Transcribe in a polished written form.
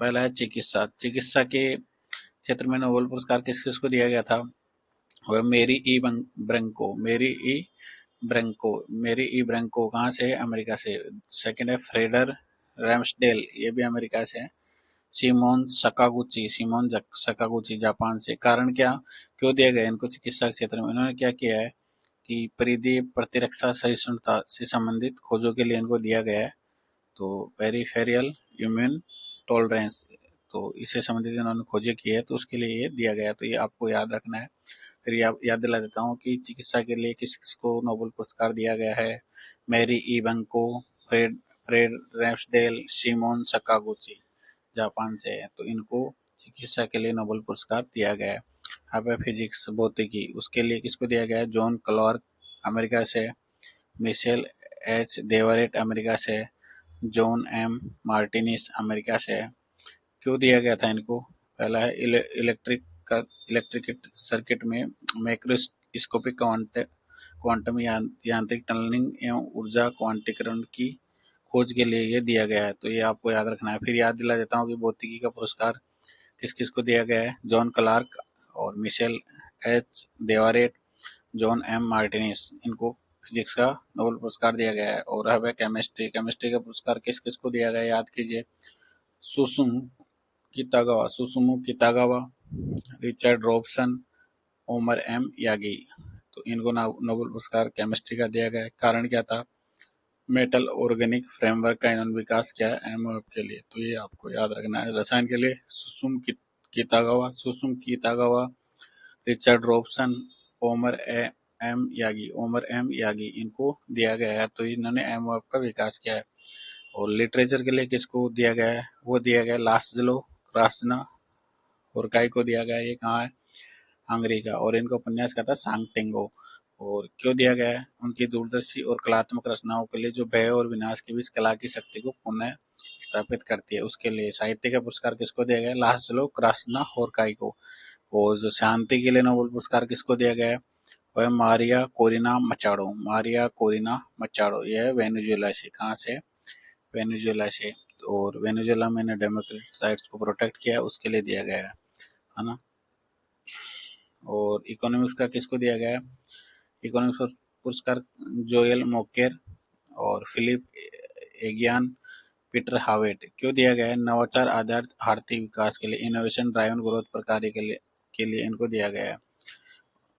पहला है चिकित्सा। चिकित्सा के क्षेत्र में नोबेल पुरस्कार किस किस को दिया गया था? वह मेरी ई ब्रंको। मेरी ई ब्रंको कहाँ से है? अमेरिका से। सेकंड है फ्रेडर रैम्सडेल, ये भी अमेरिका से है। सिमोन सकागुची जापान से। कारण क्या, क्यों दिया गया इनको चिकित्सा के क्षेत्र में? इन्होंने क्या किया है कि परिधीय प्रतिरक्षा सहिष्णुता से संबंधित खोजों के लिए इनको दिया गया है। तो पेरिफेरियल इम्यून टॉलरेंस, तो इससे संबंधित इन्होंने खोजें की है, तो उसके लिए ये दिया गया है। तो ये आपको याद रखना है। फिर याद दिला देता हूँ कि चिकित्सा के लिए किस किस को नोबेल पुरस्कार दिया गया है। Mary E Brunkow, Fred Fred Ramsdell, Shimon Sakaguchi Japan से है, तो इनको चिकित्सा के लिए नोबेल पुरस्कार दिया गया है। अब है फिजिक्स भौतिकी, उसके लिए किसको दिया गया है? जॉन क्लार्क अमेरिका से। मिशेल एच देवरेट अमेरिका से। जॉन एम मार्टिनिस अमेरिका से। क्यों दिया गया था इनको? पहला है इलेक्ट्रिक सर्किट में मैक्रोस्कोपिक क्वांटम यांत्रिक टनलिंग एवं ऊर्जा क्वांटीकरण की खोज के लिए ये दिया गया है, तो ये आपको याद रखना है। फिर याद दिला देता हूँ कि भौतिकी का पुरस्कार किस किस को दिया गया है? जॉन क्लार्क और Michel H Devoret, John M Martinis, इनको फिजिक्स का नोबेल पुरस्कार दिया गया है। और अब है केमिस्ट्री। केमिस्ट्री का पुरस्कार किस किस को दिया गया है? याद कीजिए। Susumu Kitagawa, Richard Robson, Omar M Yaghi, तो इनको नोबेल पुरस्कार केमिस्ट्री का दिया गया है। कारण क्या था? मेटल ऑर्गेनिक फ्रेमवर्क का इन्होंने विकास किया है एमओएफ के लिए, तो ये आपको याद रखना है। रसायन के लिए Susumu Kitagawa, Richard Robson, Omar M Yaghi, इनको दिया गया है, तो इन्होंने एमओएफ का विकास किया है। और लिटरेचर के लिए किसको दिया गया है? वो दिया गया लास्लो क्रास्ना होरकाई को दिया गया है। ये कहाँ है? हंगरी का। और इनका उपन्यास का था सांगतेंगो। और क्यों दिया गया है? उनकी दूरदर्शी और कलात्मक रचनाओं के लिए जो भय और विनाश के बीच कला की शक्ति को पुनः स्थापित करती है, उसके लिए। साहित्य का पुरस्कार किसको दिया गया? लास्लो क्रास्ना होरकाई को। और जो शांति के लिए नोबेल पुरस्कार किसको दिया गया है? वह मारिया कोरिना मचाडो, यह वेनेजुएला से। कहाँ से? वेनेजुएला से। और वेनेजुएला में डेमोक्रेटिक राइट्स को प्रोटेक्ट किया है, उसके लिए दिया गया है ना। और इकोनॉमिक्स का किसको दिया गया है? इकोनॉमिक्स पुरस्कार जोएल मोकेर और फिलिप एगियान पीटर हावेट। क्यों दिया गया है? नवाचार आधारित आर्थिक विकास के लिए, इनोवेशन ड्राइवन ग्रोथ पर कार्य के लिए इनको दिया गया है।